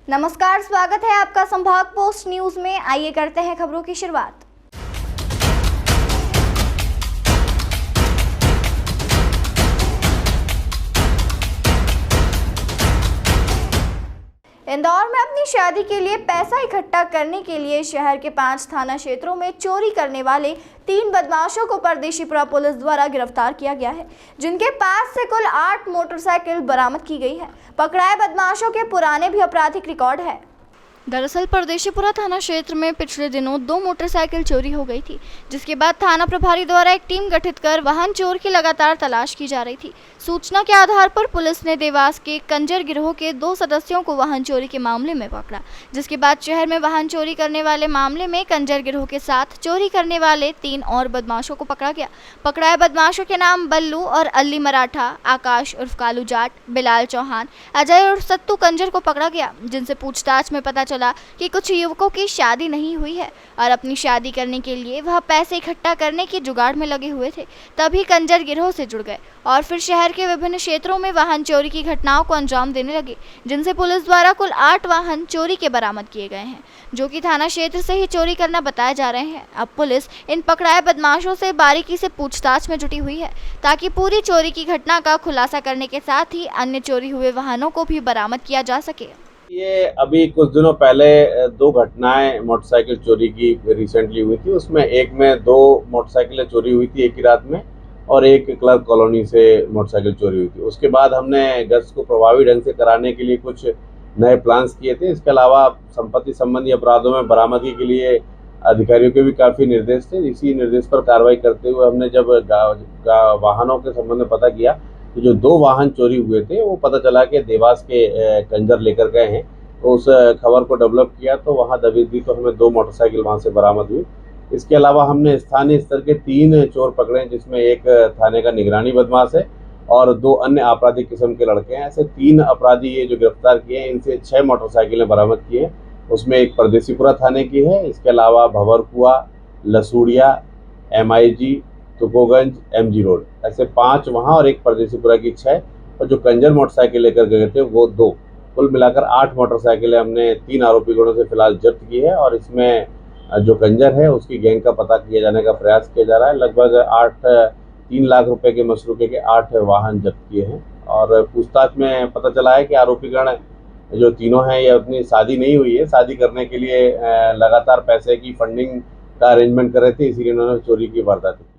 नमस्कार, स्वागत है आपका संभाग पोस्ट न्यूज में। आइए करते हैं खबरों की शुरुआत। इंदौर में अपनी शादी के लिए पैसा इकट्ठा करने के लिए शहर के 5 थाना क्षेत्रों में चोरी करने वाले 3 बदमाशों को परदेशीपुरा पुलिस द्वारा गिरफ्तार किया गया है, जिनके पास से कुल 8 मोटरसाइकिल बरामद की गई है। पकड़ाए बदमाशों के पुराने भी आपराधिक रिकॉर्ड है। दरअसल परदेशीपुरा थाना क्षेत्र में पिछले दिनों 2 मोटरसाइकिल चोरी हो गई थी, जिसके बाद थाना प्रभारी द्वारा एक टीम गठित कर वाहन चोर की लगातार तलाश की जा रही थी। सूचना के आधार पर पुलिस ने देवास के कंजर गिरोह के 2 सदस्यों को वाहन चोरी के मामले में पकड़ा, जिसके बाद शहर में वाहन चोरी करने वाले मामले में कंजर गिरोह के साथ चोरी करने वाले 3 और बदमाशों को पकड़ा गया। पकड़ाए बदमाशों के नाम बल्लू और अल्ली मराठा, आकाश उर्फ कालू जाट, बिलाल चौहान, अजय और सत्तू कंजर को पकड़ा गया, जिनसे पूछताछ में पता चला कि कुछ युवकों की शादी नहीं हुई है और अपनी शादी करने के लिए वह पैसे इकट्ठा करने की जुगाड़ में लगे हुए थे। तभी कंजर गिरोह से जुड़ गए और फिर शहर के विभिन्न क्षेत्रों में वाहन चोरी की घटनाओं को अंजाम देने लगे, जिनसे पुलिस द्वारा कुल 8 वाहन चोरी के बरामद किए गए हैं, जो कि थाना क्षेत्र से ही चोरी करना बताए जा रहे हैं। अब पुलिस इन पकड़ाए बदमाशों से बारीकी से पूछताछ में जुटी हुई है, ताकि पूरी चोरी की घटना का खुलासा करने के साथ ही अन्य चोरी हुए वाहनों को भी बरामद किया जा सके। ये अभी कुछ दिनों पहले 2 घटनाएं मोटरसाइकिल चोरी की रिसेंटली हुई थी। उसमें एक में 2 मोटरसाइकिलें चोरी हुई थी एक ही रात में, और एक क्लर्क कॉलोनी से मोटरसाइकिल चोरी हुई थी। उसके बाद हमने गश्त को प्रभावी ढंग से कराने के लिए कुछ नए प्लान्स किए थे। इसके अलावा संपत्ति संबंधी अपराधों में बरामदगी के लिए अधिकारियों के भी काफ़ी निर्देश थे। इसी निर्देश पर कार्रवाई करते हुए हमने जब वाहनों के संबंध में पता किया तो जो 2 वाहन चोरी हुए थे वो पता चला कि देवास के कंजर लेकर गए हैं। तो उस खबर को डेवलप किया तो वहाँ दबिश दी तो हमें 2 मोटरसाइकिल वहाँ से बरामद हुई। इसके अलावा हमने स्थानीय स्तर के 3 चोर पकड़े हैं, जिसमें एक थाने का निगरानी बदमाश है और 2 अन्य आपराधिक किस्म के लड़के हैं। ऐसे 3 अपराधी ये जो गिरफ्तार किए हैं, इनसे 6 मोटरसाइकिलें बरामद की हैं। उसमें एक परदेशीपुरा थाने की है, इसके अलावा Bhanwarkuan, Lasudia, MIG, Tukoganj, MG road, ऐसे 5 वहाँ और एक परदेशीपुरा की 6, और जो कंजर मोटरसाइकिल लेकर गए थे वो 2। कुल मिलाकर 8 मोटरसाइकिलें हमने 3 आरोपी गणों से फिलहाल जब्त की है, और इसमें जो कंजर है उसकी गैंग का पता किए जाने का प्रयास किया जा रहा है। लगभग 3 लाख रुपए के मसरूके के 8 वाहन जब्त किए हैं, और पूछताछ में पता चला है कि आरोपीगण जो तीनों हैं ये अपनी शादी नहीं हुई है, शादी करने के लिए लगातार पैसे की फंडिंग का अरेंजमेंट कर रहे थे, इसीलिए उन्होंने चोरी की वारदात की।